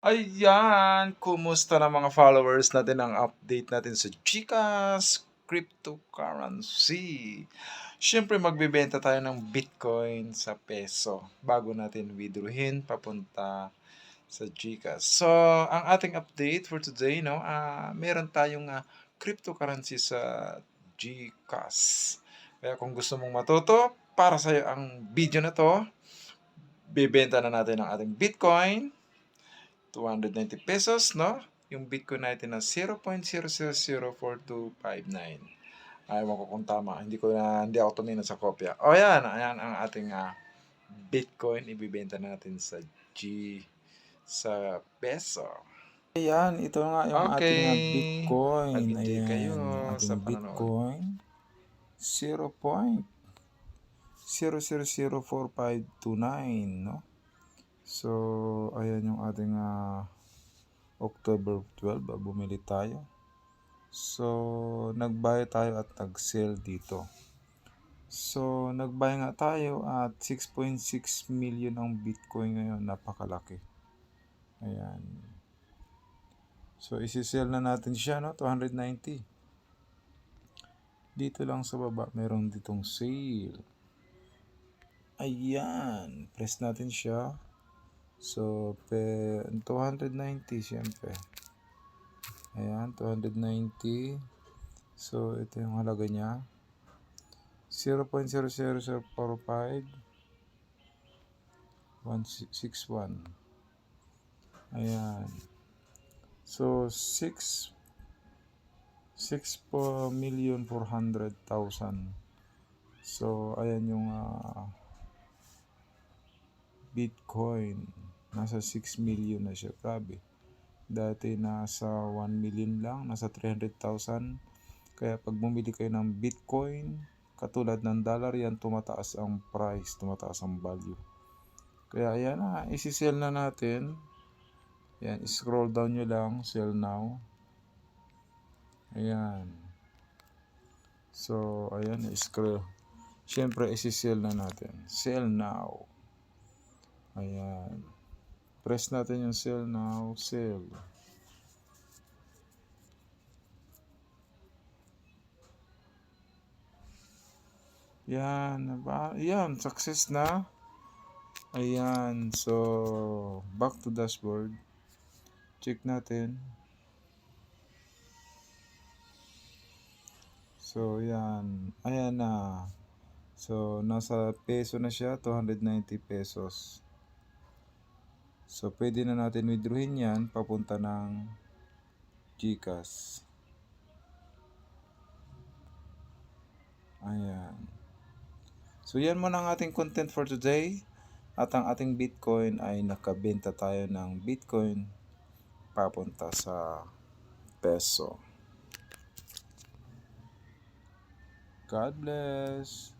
Ayan, kumusta na mga followers natin ang update natin sa GCash cryptocurrency. Siyempre magbebenta tayo ng Bitcoin sa peso bago natin withdrawin papunta sa GCash. So, ang ating update for today, no, meron tayong cryptocurrency sa GCash. Kaya kung gusto mong matuto, para sa'yo ang video na to, bebenta na natin ang ating Bitcoin 290 pesos, no? Yung Bitcoin natin na 0.000429. Ewan ko kung tama. Hindi ako tumingin sa kopya. O yan, ayan ang ating Bitcoin. Ibibenta natin sa sa peso. Ayan, ito nga yung ating Okay. Bitcoin. Mag-enjoy kayo Ayan, yung sa ating panonood. Bitcoin. 0.000459, no? So, ayan yung ating October 12, bumili tayo. So, nag-buy tayo at nag-sell dito. So, nag-buy nga tayo at 6.6 million ang Bitcoin ngayon. Napakalaki. Ayan. So, isi-sell na natin siya, no? 290. Dito lang sa baba, meron ditong sale. Ayan. Press natin siya. So, 290 siyempre. Ayan, 290. So, ito yung halaga niya. 0.00045 161. Ayan. So, 6,400,000. So, ayan yung Bitcoin. Nasa 6 million na siya. Grabe. Dati nasa 1 million lang. Nasa 300,000. Kaya pag bumili kayo ng Bitcoin, katulad ng dollar yan, tumataas ang price. Tumataas ang value. Kaya ayan na. Isi-sell na natin. Ayan. Scroll down nyo lang. Sell now. Ayan. So, ayan. Scroll. Siyempre, isi-sell na natin. Sell now. Ayan. Press natin yung sell now. Sell. Yan. Yan. Success na. Ayan. So, back to dashboard. Check natin. So, yan. Ayan na. So, nasa peso na siya. 290 pesos. So, pwede na natin withdrawin yan papunta ng GCash. Ayan. So, yan muna ang ating content for today. At ang ating Bitcoin ay nakabenta tayo ng Bitcoin papunta sa peso. God bless.